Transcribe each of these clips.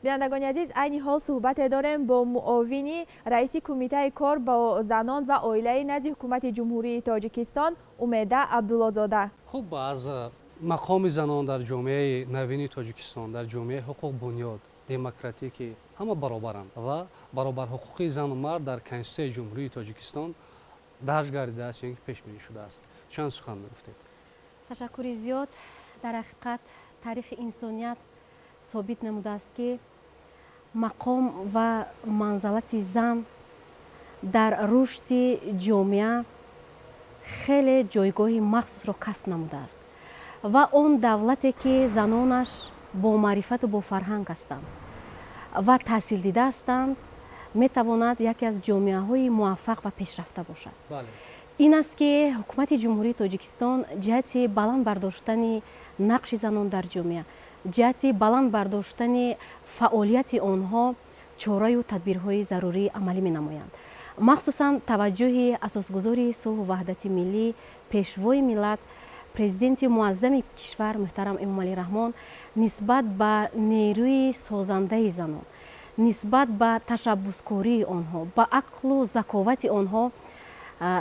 بینندگان عزیز، عین حال صحبت داریم با معاونی رئیس کمیته کار با زنان و اویله نزد حکومت جمهوری تاجیکستان امیده عبدالله‌زاده. خوب از مقام زنان در جامعه نوین تاجیکستان، در جامعه حقوق بنیاد دموکراتیکی همه برابرند و برابر حقوق زن و مرد در کنستیتوسیون جمهوری تاجیکستان درج گردیده است، یعنی پیش بینی شده است. چند سخن گفتید؟ تشکر زیاد. در حقیقت تاریخ انسانیت ثابت نموده است که مقام و منزلت زن در رشد جامعه خیلی جایگاه مخصوص را کسب نموده است و آن دولتی که زنانش با معرفت و با فرهنگ هستند و تحصیل دیده هستند میتواند یکی از جامعه های موفق و پیشرفته باشد. بله. این است که حکومت جمهوری تاجیکستان جهت بلند برداشتن نقش زنان در جامعه، جهت بلند برداشتن فعالیت آنها چاره و تدبیرهای ضروری عملی می نمایند. مخصوصا توجه اساسگذار صلح و وحدت ملی، پیشوای ملت، پرزیدنت معظم کشور محترم امام علی رحمان نسبت به نیروی سازنده زنان، نسبت به تشبثکاری آنها، به عقل و ذکاوت آنها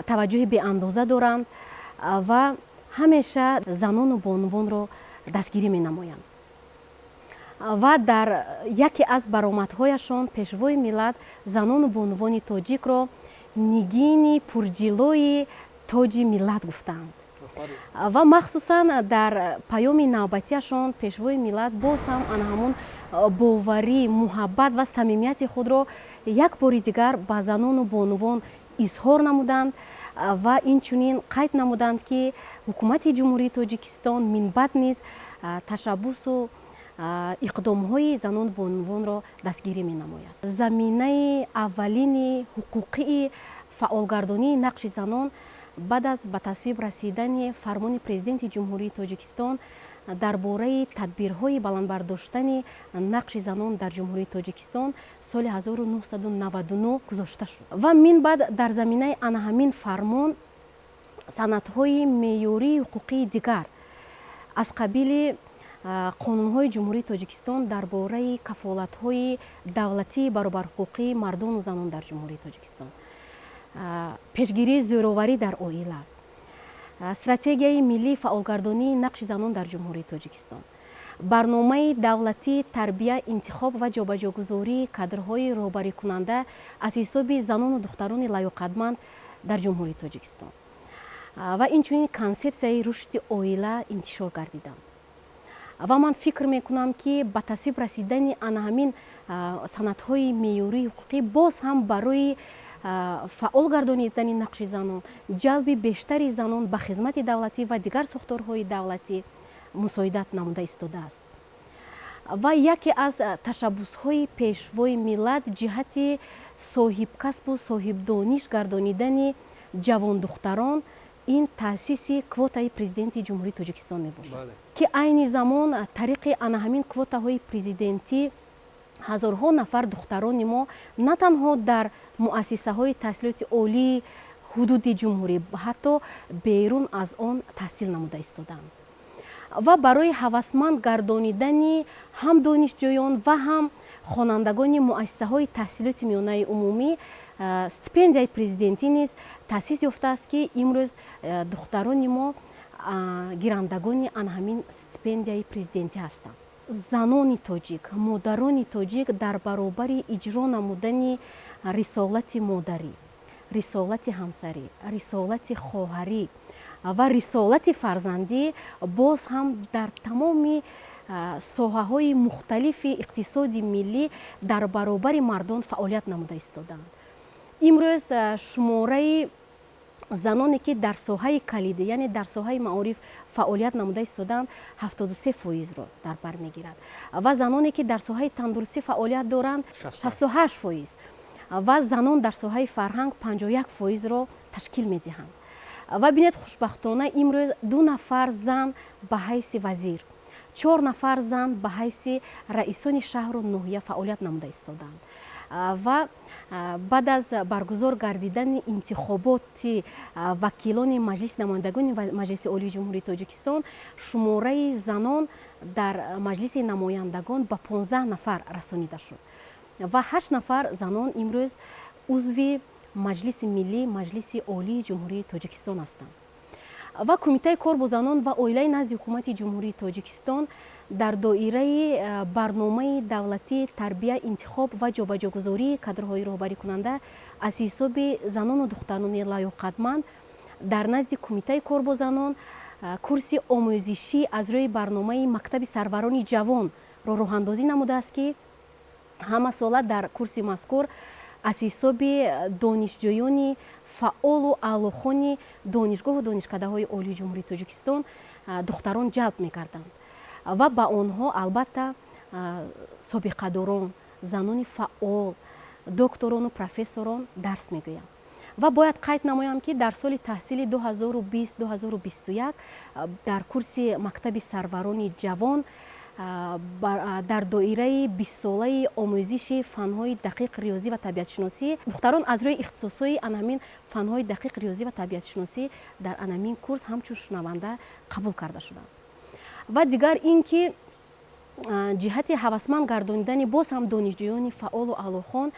توجه به اندازه دارند و همیشه زنان و بانوان را دستگیری می نمایند. و در یکی از برآمدهایشان پیشوای ملت زنان و بانوان تاجیک را نگین پرجلوی تاج ملت گفتند و مخصوصا در پیام نوبتیشان پیشوای ملت باز هم همون باوری، محبت و صمیمیت خود را یک بار دیگر به زنان و بانوان اظهار نمودند و اینچنین قید نمودند که حکومت جمهوری تاجیکستان من بعد نیز تشبث و اقدام‌های زنان و بانوان را دستگیری می‌نماید. زمینه اولین حقوقی فعالگردانی نقش زنان بعد از به تصویب رسیدن فرمان پرزیدنت جمهوری تاجیکستان درباره تدبیرهای بلند برداشتن نقش زنان در جمهوری تاجیکستان سال 1999 گذاشته شد و من بعد در زمینه آن همین فرمان سندهای معیاری حقوقی دیگر از قبیل قانون‌های جمهوری تاجیکستان درباره کفالت‌های دولتی برابر حقوقی مردان و زنان در جمهوری تاجیکستان، پیشگیری زوراوری در عائله، استراتژی ملی فعالگردانی نقش زنان در جمهوری تاجیکستان، برنامه دولتی تربیت، انتخاب و جابجاگذاری کادرهای راهبری کننده از حساب زنان و دختران لیاقتمند در جمهوری تاجیکستان و اینچنین کانسپسیای رشد عائله انتشار گردیدند. و من فکر میکنم که به تصویب رسیدن آن همین سندهای معیاری حقوقی باز هم برای فعال گردانیدن نقش زنان، جلب بیشتری زنان به خدمت دولتی و دیگر ساختارهای دولتی مساعدت نموده ایستاده است. و یکی از تشبثهای پیشوای ملت جهت صاحب کسب و صاحب دانش گردانیدن جوان دختران این تأسیس کوتای پرزیدنت جمهوری تاجیکستان می باشد که عین زمان طریق آن همین کوتاهای پرزیدنتی هزارها نفر دختران ما نه تنها در مؤسسه های تحصیلات عالی حدود جمهوری حتی بیرون از آن تحصیل نموده ایستادند و برای هوسمند گردانیدن هم دانشجویان و هم خوانندگان مؤسسه های تحصیلات میانه عمومی استیپندیای پرزیدنتی نیز تأسیس یافته است که امروز دختران ما گیرندگان آن همین استیپندیای پرزیدنتی هستند. زنان تاجیک، مادران تاجیک در برابر اجرا نمودن رسالت مادری، رسالت همسری، رسالت خواهری و رسالت فرزندی باز هم در تمام ساحه‌های مختلف اقتصاد ملی در برابر مردان فعالیت نموده ایستادند. امروز شماره زنانی که در ساحه کلیدی یعنی در ساحه معارف فعالیت نموده ایستادند 73% را در بر میگیرد و زنانی که در ساحه تندرستی فعالیت دارند 68% و زنان در ساحه فرهنگ 51% را تشکیل میدهند. و بینید خوشبختانه امروز 2 نفر زن به حیث وزیر، 4 نفر زن به حیث رئیسان شهر و ناحیه فعالیت نموده ایستادند ва баъд аз баргузор гардидани интихоботи вакилони маҷлиси намояндагони маҷлиси олии ҷумҳурии тоҷикистон шумораи занон дар маҷлиси намояндагон ба 15 нафар расонида шуд ва 8 нафар занон имрӯз узви маҷлиси миллӣ маҷлиси олии ҷумҳурии тоҷикистон ҳастанд ва кумитаи кор бо занон ва оилаи назди ҳукумати ҷумҳурии тоҷикистон дар доираи барномаи давлатии тарбия интихоб ва ҷобаҷогузории кадрҳои роҳбарикунанда аз ҳисоби занону духтарони лаёқатманд дар назди кумитаи кор бо занон курси омӯзишӣ аз рӯи барномаи мактаби сарварони ҷавонро роҳандозӣ намудааст ки ҳама сола дар курси мазкур аз ҳисоби донишҷӯёни фаъолу аълохони донишгоҳу донишкадаҳои олии ҷумҳурии тоҷикистон духтарон ҷалб мекарданд ва ба онҳо албатта собиқадорон занони фаъол докторону профессорон дарс мегӯянд ва бояд қайд намоям ки дар соли таҳсили 2020-2021 дар курси мактаби сарварони ҷавон дар доираи 20-солаи омӯзиши фанҳои дақиқ риёзӣ ва табиатшиносӣ духтарон аз рӯи ихтисосҳои анамин фанҳои дақиқ риёзӣ ва табиатшиносӣ дар анамин курс ҳамчун шунаванда қабул карда шуданд ва дигар ин ки ҷиҳати ҳавасманд гардонидани боз ҳам донишҷӯёни фаъолу аълохон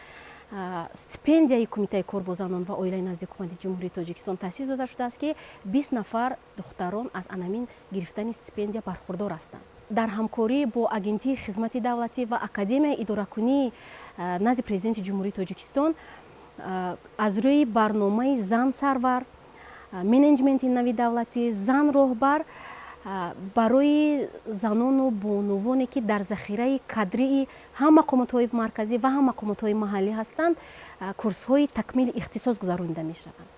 стипендияи кумитаи кор бо занон ва оилаи назди ҳукумати ҷумҳурии тоҷикистон таъсис дода шудааст ки 20 нафар духтарон аз анамин гирифтани стипендия бархурдор ҳастанд дар ҳамкорӣ бо агентии хизмати давлатӣ ва академияи идоракунии назди президенти ҷумҳурии тоҷикистон аз рӯи барномаи зан сарвар менеҷменти нави давлатӣ зан роҳбар барои занону бонувоне ки дар захираи кадрии ҳам мақомотҳои марказӣ ва ҳам мақомотҳои маҳаллӣ ҳастанд курсҳои такмили ихтисос гузаронида мешаванд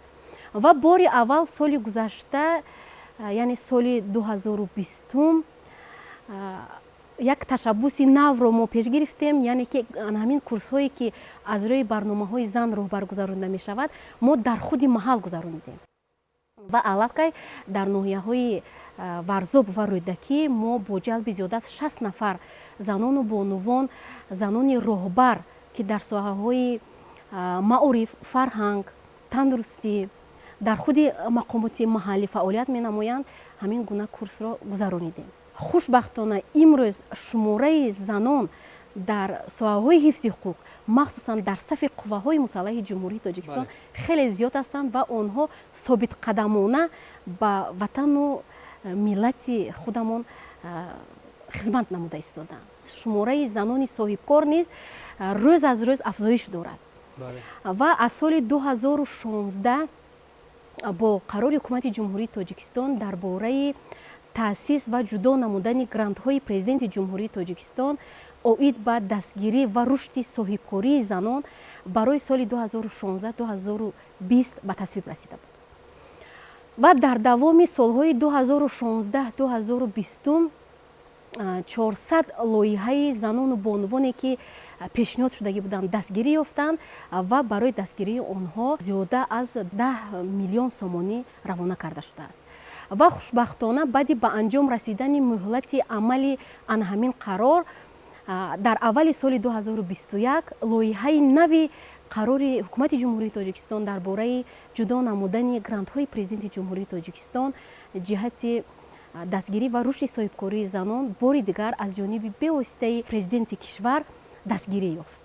ва бори аввал соли гузашта яъне соли 2020 як ташаббуси навро мо пеш гирифтем яъне ки ҳамин курсҳое ки аз рӯи барномаҳои зан роҳбар гузаронида мешавад мо дар худи маҳал гузаронидем ва аллакай дар ноҳияҳои варзоб ва рӯйдакӣ мо бо ҷалби зиёда аз 60 нафар занону бонувон занони роҳбар ки дар соҳаҳои маориф фарҳанг тандурустӣ дар худи мақомоти маҳаллӣ фаъолият менамоянд ҳамин гуна курсро гузаронидем хушбахтона имрӯз шумораи занон дар соҳаҳои ҳифзи ҳуқуқ махсусан дар сафи қувваҳои мусаллаҳи ҷумҳурии тоҷикистон хеле зиёд ҳастанд ва онҳо собитқадамона ба ватану миллати худамон хизмат намуда истоданд шумораи занони соҳибкор низ рӯз аз рӯз афзоиш дорад ва аз соли 2016 бо қарори ҳукумати ҷумҳурии тоҷикистон дар бораи таъсис ва ҷудо намудани грантҳои президенти ҷумҳурии тоҷикистон оид ба дастгирӣ ва рушди соҳибкории занон барои соли 2016-2020 ба тасвиб расида буд ва дар давоми солҳои 2016-2020 400 лоиҳаи занону бонувоне ки пешниҳод шудагӣ буданд дастгирӣ ёфтанд ва барои дастгирии онҳо зиёда аз 10 миллион сомонӣ равона карда шудааст ва хушбахтона баъди ба анҷом расидани муҳлати амали анҳамин қарор дар аввали соли 2021 лоиҳаи нави қарори ҳукумати ҷумҳурии тоҷикистон дар бораи ҷудо намудани грантҳои президенти ҷумҳурии тоҷикистон ҷиҳати дастгирӣ ва рушди соҳибкории занон бори дигар аз ҷониби бевоситаи президенти кишвар дастгирӣ ёфт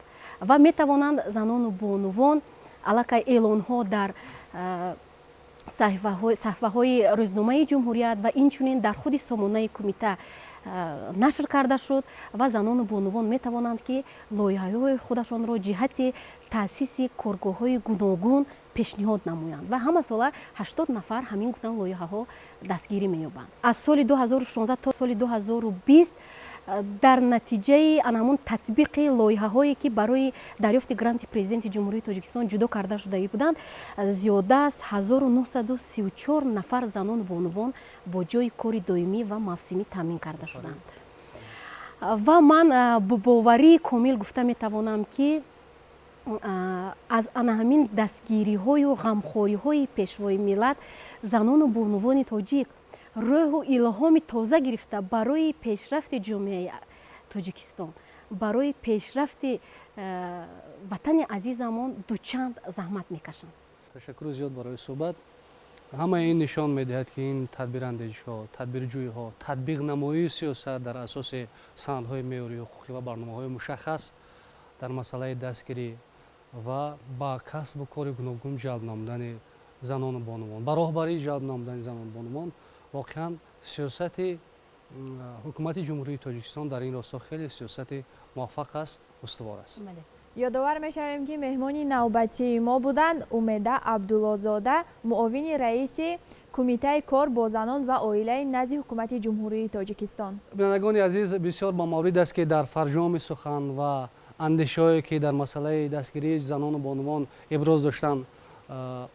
ва метавонанд занону бонувон аллакай эълонҳо дар саҳифаҳои рӯзномаи ҷумҳурият ва инчунин дар худи сомонаи кумита нашр карда шуд ва занону бонувон метавонанд ки лоиҳаҳои худашонро ҷиҳати таъсиси коргоҳҳои гуногун пешниҳод намоянд ва ҳама сола 80 нафар ҳамин гуна лоиҳаҳо дастгирӣ меёбанд аз соли 2016 то соли 2020 дар натиҷаи анамун татбиқи лоиҳаҳое ки барои дарёфти гранти президенти ҷумҳурии тоҷикистон ҷудо карда шудагӣ буданд зиёда аз 1934 нафар занону бонувон бо ҷои кори доимӣ ва мавсимӣ таъмин карда шуданд ва ман бо боварии комил гуфта метавонам ки аз анаҳамин дастгириҳою ғамхориҳои пешвои миллат занону бонувони тоҷик рӯҳу илҳоми тоза гирифта барои пешрафти ҷомеаи тоҷикистон барои пешрафти ватани азизамон дучанд заҳмат мекашанд. ташаккури зиёд барои суҳбат. ҳама ин нишон медиҳад ки ин тадбирандешиҳо, тадбирҷӯйҳо, татбиқнамоии сиёсат дар асоси сандҳои меъёрии ҳуқуқӣ ва барномаҳои мушаххас дар масъалаи дастгирӣ ва ба касбу кори гуногун ҷалб намудани занону бонувон, ба роҳбарӣ ҷалб намудани занону бонувон, воқеан сиёсати ҳукумати ҷумҳурии Тоҷикистон дар ин росто хеле сиёсати муваффақ аст, устувор аст. ёдовар мешавем ки меҳмони навбатии мо буданд Умеда Абдуллозода, муовини раиси кумитаи кор бо занон ва оилаи назди ҳукумати ҷумҳурии Тоҷикистон. бинандагони азиз, бисёр ба маврид аст ки дар фарҷоми сухан ва андешаҳое ки дар масъалаи дастгирии занону бонувон иброз доштанд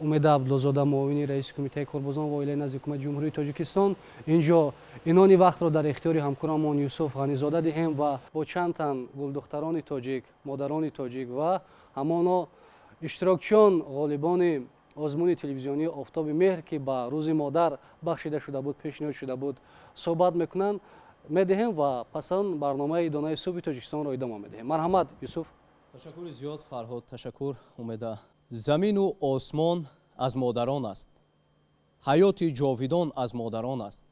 Умеда Абдуллозода, муовини раиси кумитаи корбозон ва оилаи назди ҳукумати ҷумҳурии Тоҷикистон, инҷо инони вақтро дар ихтиёри ҳамкорамон Юсуф Ғанизода диҳем ва бо чанд тан гулдухтарони тоҷик, модарони тоҷик ва ҳамоно иштирокчиён ғолибони озмуни телевизионии Офтоби меҳр ки ба Рузи Модар бахшида шуда буд, пешниҳод шуда буд, суҳбат мекунанд медиҳем ва пас он барномаи донаи Субхи Точикистонро идома медиҳем. Марҳамат, Юсуф. ташаккури зиёд Фарҳод, ташаккур Умеда. замину осмон аз модарон аст, ҳаёти ҷовидон аз модарон аст.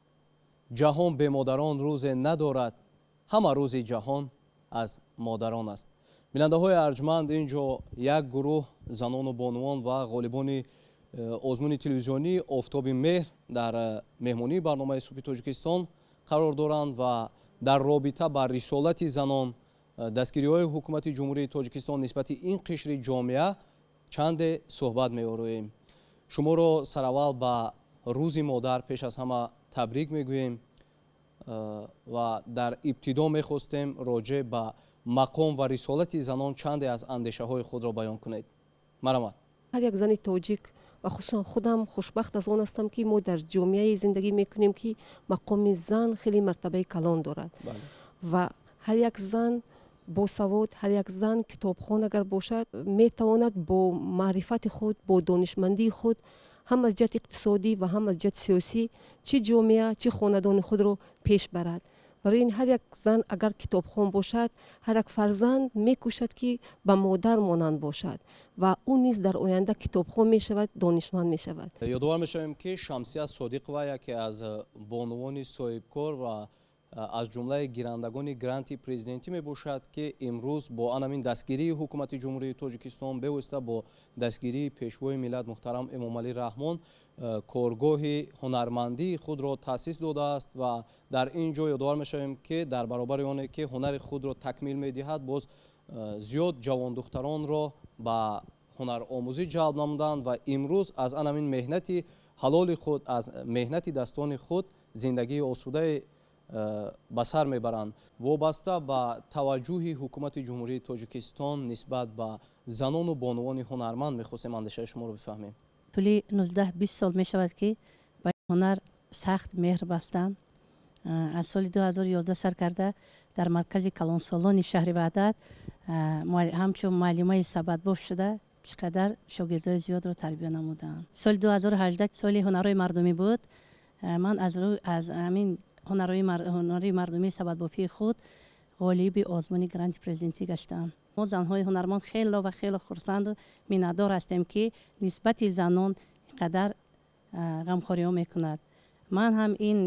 ҷаҳон бе модарон рӯзе надорад, ҳама рӯзи ҷаҳон аз модарон аст. бинандаҳои арҷманд, ин ҷо як гурӯҳ занону бонувон ва ғолибони озмуни телевизионии Офтоби меҳр дар меҳмонии барномаи Субхи Точикистон қарор доранд ва дар робита ба рисолати занон, дастгириҳои ҳукумати ҷумҳурии Тоҷикистон нисбати ин қишри ҷомеа чанде суҳбат меорӯем. шуморо сараввал ба Рӯзи Модар пеш аз ҳама табрик мегӯем ва дар ибтидо мехостем роҷеъ ба мақом ва рисолати занон чанде аз андешаҳои худро баён кунед. Марамат. ҳар як зани тоҷик ва хусусан худам хушбахт аз он ҳастам ки мо дар ҷомеае зиндагӣ мекунем ки мақоми зан хеле мартабаи калон дорад ва ҳар як зан босавод, ҳар як зан китобхон агар бошад, метавонад бо маърифати худ, бо донишмандии худ ҳам аз ҷиҳати иқтисодӣ ва ҳам аз ҷиҳати сиёсӣ чӣ ҷомеа, чӣ хонадони худро пеш барад. барои ин ҳар як зан агар китобхон бошад, ҳар як фарзанд мекӯшад ки ба модар монанд бошад ва ӯ низ дар оянда китобхон мешавад, донишманд мешавад. ёдовар мешавем ки Шамсия Содиқова яке аз бонувони соҳибкор ва аз ҷумлаи гирандагони гранти президентӣ мебошад ки имрӯз бо анамин дастгирии ҳукумати ҷумҳурии Тоҷикистон бевосита бо дастгирии пешвои миллат муҳтарам Эмомалӣ Раҳмон коргоҳи ҳунармандии худро таъсис додааст ва дар ин ҷо ёдовар мешавем ки дар баробари оне ки ҳунари худро такмил медиҳад, боз зиёд ҷавондухтаронро ба ҳунаромӯзӣ ҷалб намуданд ва имрӯз аз анамин меҳнати ҳалоли худ, аз меҳнати daстони худ зиндагии осудаи ба сар мебаранд. вобаста ба таваҷҷӯҳи ҳукумати ҷумҳурии Тоҷикистон нисбат ба занону бонувони ҳунарманд мехостем андешаи шуморо бифаҳмем. тӯли 19-20 сол мешавад ки ба ҳунар сахт меҳр бастам. аз соли 2011 сар карда дар маркази калонсолони шаҳри Ваҳдат ҳамчун муаллимаи сабадбоф шуда чӣ қадар шогирдои зиёдро тарбия намудам. соли 2018 соли ҳунарҳои мардумӣ буд. ман аз ҳамин ҳунари мардумии сабадбофии худ ғолиби озмуни гранти президентӣ гаштам. мо занҳои ҳунарманд хело ва хело хурсанду миннатдор ҳастем ки нисбати занон қадар ғамхориҳо мекунад. ман ҳам ин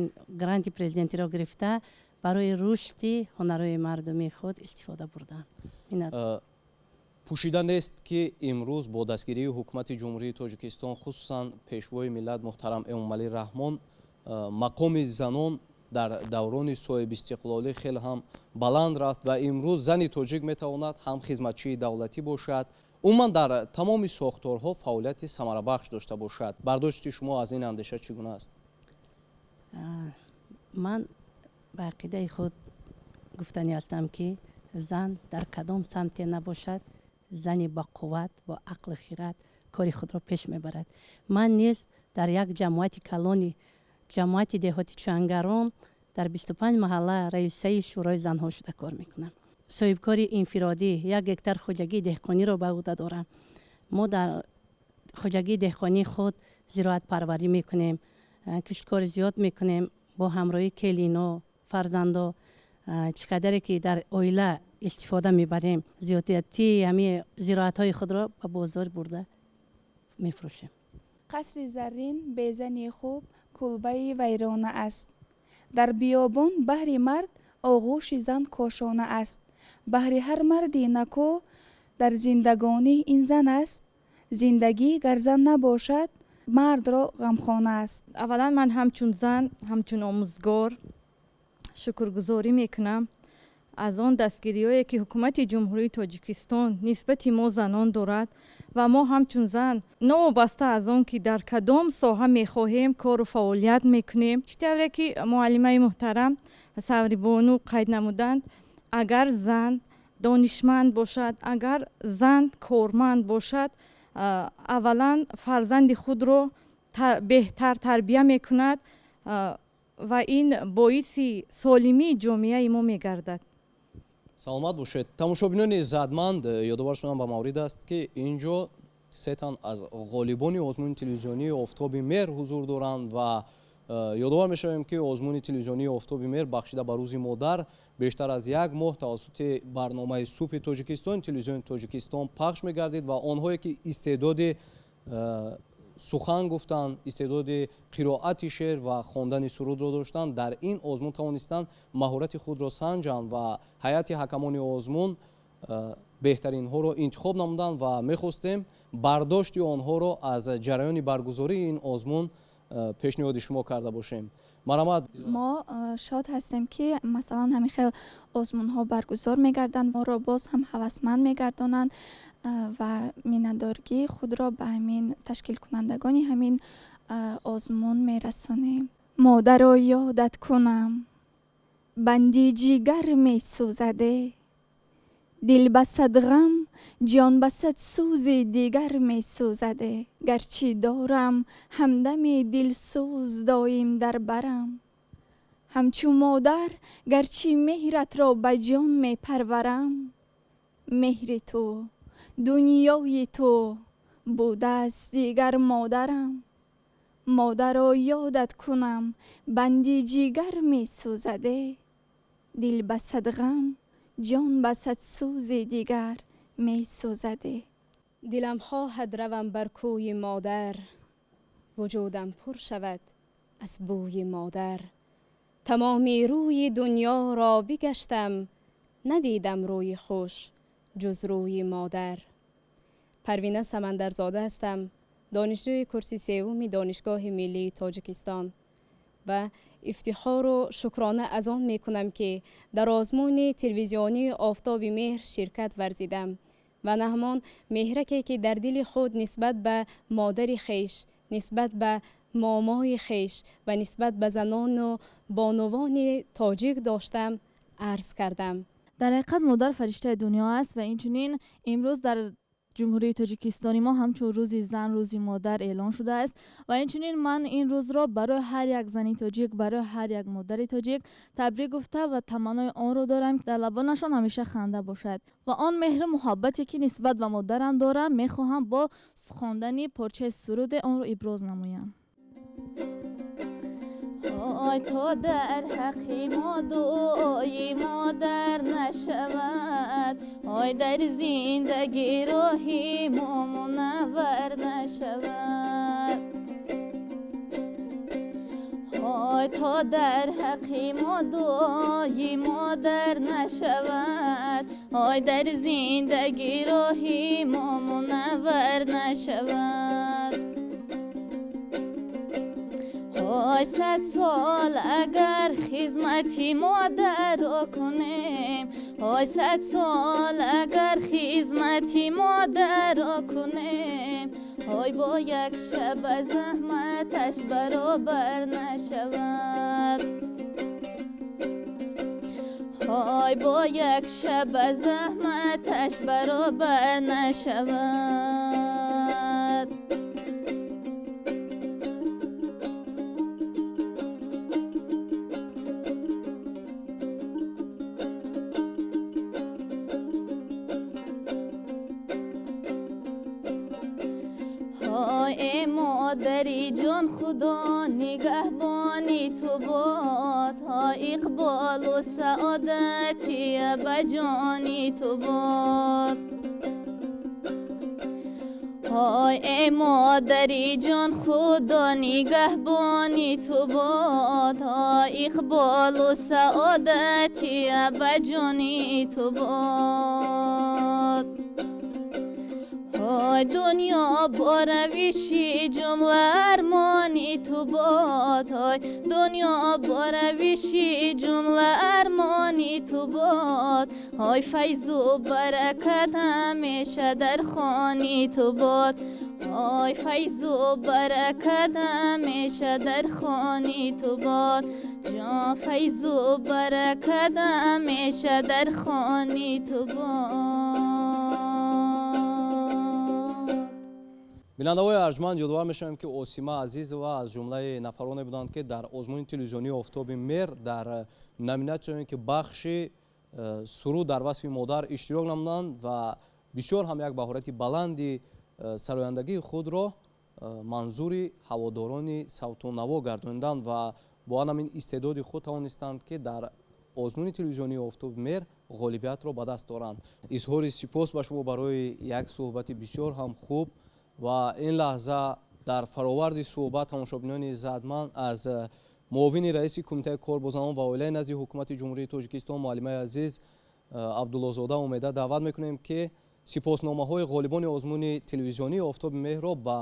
гранти президентиро гирифта барои рушди ҳунарҳои мардумии худ истифода бурдам. пӯшида нест ки имрӯз бо дастгирии ҳукумати ҷумҳурии Тоҷикистон, хусусан пешвои миллат муҳтарам Эмомалӣ Раҳмон, мақоми занон дар даврони соҳибистиқлолӣ хеле ҳам баланд рафт ва имрӯз зани тоҷик метавонад ҳам хизматчии давлатӣ бошад, умуман дар тамоми сохторҳо фаъолияти самарабахш дошта бошад. бардошти шумо аз ин андеша чӣ гуна аст? ман ба ақидаи худ гуфтанӣ ҳастам ки зан дар кадом самте набошад, зани бақувват бо ақлу хират кори худро пеш мебарад. ман низ дар як ҷамоати калони ҷамоати деҳоти чангарон дар 25 маҳалла раисаи шӯрои занҳо шуда кор мекунам. соҳибкори инфиродӣ 1 гектар хоҷагии деҳқониро ба ӯҳда дорам. мо дар хоҷагии деҳқонии худ зироатпарварӣ мекунем, кишткори зиёд мекунем бо ҳамроҳии келино, фарзандо. چقدری که در اویله استفاده میبریم زیادیتی همه زراعت های خود را به بازار برده میفروشیم. قصر زرین بیزنی خوب کلبه ویرانه است. در بیابان بهر مرد آغوش زن کاشانه است. بهر هر مردی نکو در زندگانی این زن است. زندگی گر زن نباشد مرد را غمخانه است. اولا من همچون زن همچون آموزگار شکرگزاری میکنم از آن دستگیری‌هایی که حکومت جمهوری تاجیکستان نسبت ما زنان دارد و ما همچون زن نوابسته از آن که در کدام ساحه میخواهیم کار و فعالیت میکنیم. چطوری که معلمه محترم سوری بانو قید نمودند، اگر زن دانشمند باشد، اگر زن کارمند باشد، اولا فرزند خود رو بهتر تربیت میکند و این باعث سالمی جامعه ما میگردد. саломат бошед. Тамошобинони задманд, ёдовар шудам ба маврид аст ки инҷо се тан аз ғолибони озмуни телевизионии офтоби мер ҳузур доранд ва ёдовар мешавем ки озмуни телевизионии офтоби мер бахшида ба рӯзи модар бештар аз як моҳ тавассути барномаи субҳи тоҷикистон, телевизиони тоҷикистон пахш мегардид ва онҳое ки истеъдоди сухан гуфтанд, истеъдоди қироати шеър ва хондани сурудро доштанд, дар ин озмун тавонистанд маҳорати худро санҷанд ва ҳайати ҳакамони озмун беҳтаринҳоро интихоб намуданд ва мехостем бардошти онҳоро аз ҷараёни баргузории ин озмун пешниҳоди шумо карда бошем. марамад ما شاد هستیم که مثلا همین خیلی آزمون ها برگزار میگردند، ما را باز هم هوسمند میگردانند و مینندارگی خود را به همین تشکیل کنندگانی همین آزمون میرسانیم. مادر را یادت کنم بندی جیگر میسوزده، دل بسد غم جان بسد سوز دیگر میسوزده. گرچه دارم همدم دل سوز دایم در برم، همچون مادر گرچه مهرت را به جان می پرورم. مهر تو دنیای تو بوده است دیگر مادرم. مادر را یادت کنم بندی جیگر می سوزده، دل بسد غم جان بسد سوز دیگر می سوزده. دلم خواهد روم بر کوی مادر، وجودم پر شود از بوی مادر. تمامی روی دنیا را بگشتم، ندیدم روی خوش جز روی مادر. پروینه سمندرزاده هستم، دانشجوی کورس سوم دانشگاه ملی تاجیکستان و افتخار و شکرانه از آن می کنم که در آزمون تلویزیونی آفتاب مهر شرکت ورزیدم و نه همان مهرکی که در دل خود نسبت به مادر خیش، نسبت به مامای خیش و نسبت به زنان و بانوان تاجیک داشتم عرض کردم. در حقیقت مادر فرشته دنیا است و اینچنین امروز در جمهوری تاجیکستانی ما همچون روزی زن، روزی مادر اعلان شده است و اینچنین من این روز را برای هر یک زنی تاجیک، برای هر یک مادر تاجیک تبریک گفته و تمنای آن رو دارم که در لبانشان همیشه خنده باشد و آن مهر محبتی که نسبت به مادرم دارم میخواهم با خواندن پارچه سرود آن رو ابراز نمایم. آی تا در حقی ما دوی مادر نشود، آی در زندگی راهی ما منور نشود. آی تا در حقی ما دوی مادر نشود، آی در زندگی راهی ما منور نشود. آی 100 سال اگر خدمتی مادر را کنیم، آی 100 سال اگر خدمتی مادر را کنیم، آی با یک شب زحمتش برابر نشود. آی با یک شب زحمتش برابر نشود. ای مادری جان خدا نگهبانی تو باد، ای اقبال و سعادتی بجانی تو باد. های ای مادری جان خدا نگهبانی تو باد. های اقبال و سعادتی بجانی تو باد. های دنیا با رویشی جمله ارمانی تو باد. های دنیا با رویشی جمله ارمانی تو باد. های فیض و برکت همیشه در خانی تو باد. های فیض و برکت همیشه در خانی تو باد. جان فیض و برکت همیشه در خانی تو باد. бинандаҳои арҷманд ёдовар мешавем ки осима азиз ва аз ҷумлаи нафароне буданд ки дар озмуни телевизионии офтоби мер дар номинатсияе ки бахши суруд дар васфи модар иштирок намуданд ва бисёр ҳам як баҳорати баланди сарояндагии худро манзури ҳаводорони савтунаво гардонинданд ва бо ан ҳамин истеъдоди худ тавонистанд ки дар озмуни телевизионии офтоби мер ғолибиятро ба даст оранд. изҳори сипос ба шумо барои як суҳбати бисёр ҳам хуб ва ин лаҳза дар фароварди суҳбат тамошобинони иззатманд аз муовини раиси кумитаи кор бо занон ва оилаи назди ҳукумати ҷумҳурии Тоҷикистон муаллимаи азиз Абдуллозода Умеда даъват мекунем ки сипосномаҳои ғолибони озмуни телевизионии офтоби меҳро ба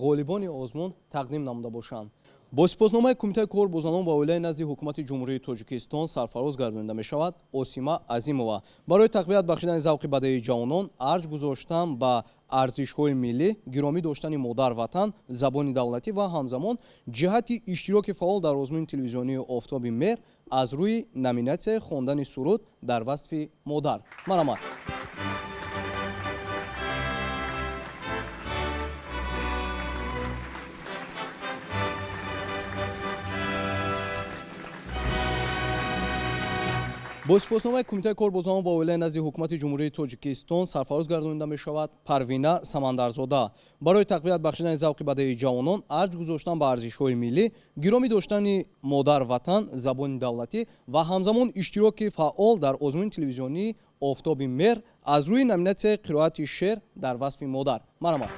ғолибони озмун тақдим намуда бошанд. бо сипосномаи кумитаи кор бо занон ва оилаи назди ҳукумати ҷумҳурии Тоҷикистон сарфароз гардонида мешавад Осима Азимова барои тақвият бахшидани завқи бадаии ҷавонон арҷ гузоштан ба арзишҳои миллӣ, гиромӣ доштани модар ватан, забони давлатӣ ва ҳамзамон ҷиҳати иштироки фаъол дар озмуни телевизионии офтоби мер аз рӯи номинатсияи хондани суруд дар васфи модар. Марамат. бо сипосномаи кумитаи кор бо занон ва оилаи назди ҳукумати ҷумҳурии Тоҷикистон сарфароз гардонида мешавад Парвина Самандарзода барои тақвият бахшидани завқи бадаии ҷавонон арҷ гузоштан ба арзишҳои миллӣ, гиромӣ доштани модар ватан, забони давлатӣ ва ҳамзамон иштироки фаъол дар озмуни телевизионии офтоби мер аз рӯи номинатсияи қироати шеър дар васфи модар. Марамат.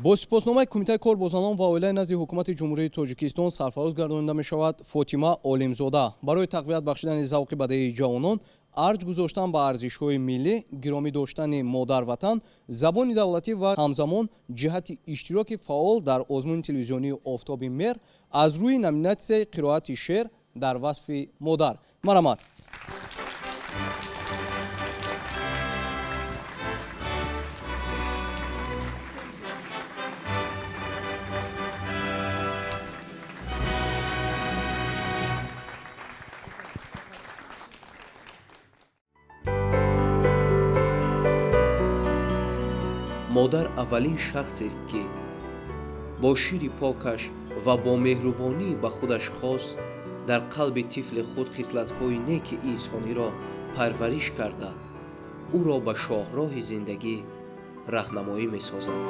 бо сипосномаи кумитаи кор бо занон ва оилаи назди ҳукумати ҷумҳурии Тоҷикистон сарфароз гардонида мешавад Фотима Олимзода барои тақвият бахшидани завқи бадаии ҷавонон арҷ гузоштан ба арзишҳои миллӣ, гиромӣ доштани модар ватан, забони давлатӣ ва ҳамзамон ҷиҳати иштироки фаъол дар озмуни телевизионии офтоби мер аз рӯи номинатсияи қироати шеър дар васфи модар. Марамат. модар аввалин шахсест ки бо шири покаш ва бо меҳрубонӣ ба худаш хос дар қалби тифли худ хислатҳои неки инсониро парвариш карда ӯро ба шоҳроҳи зиндагӣ раҳнамоӣ месозад.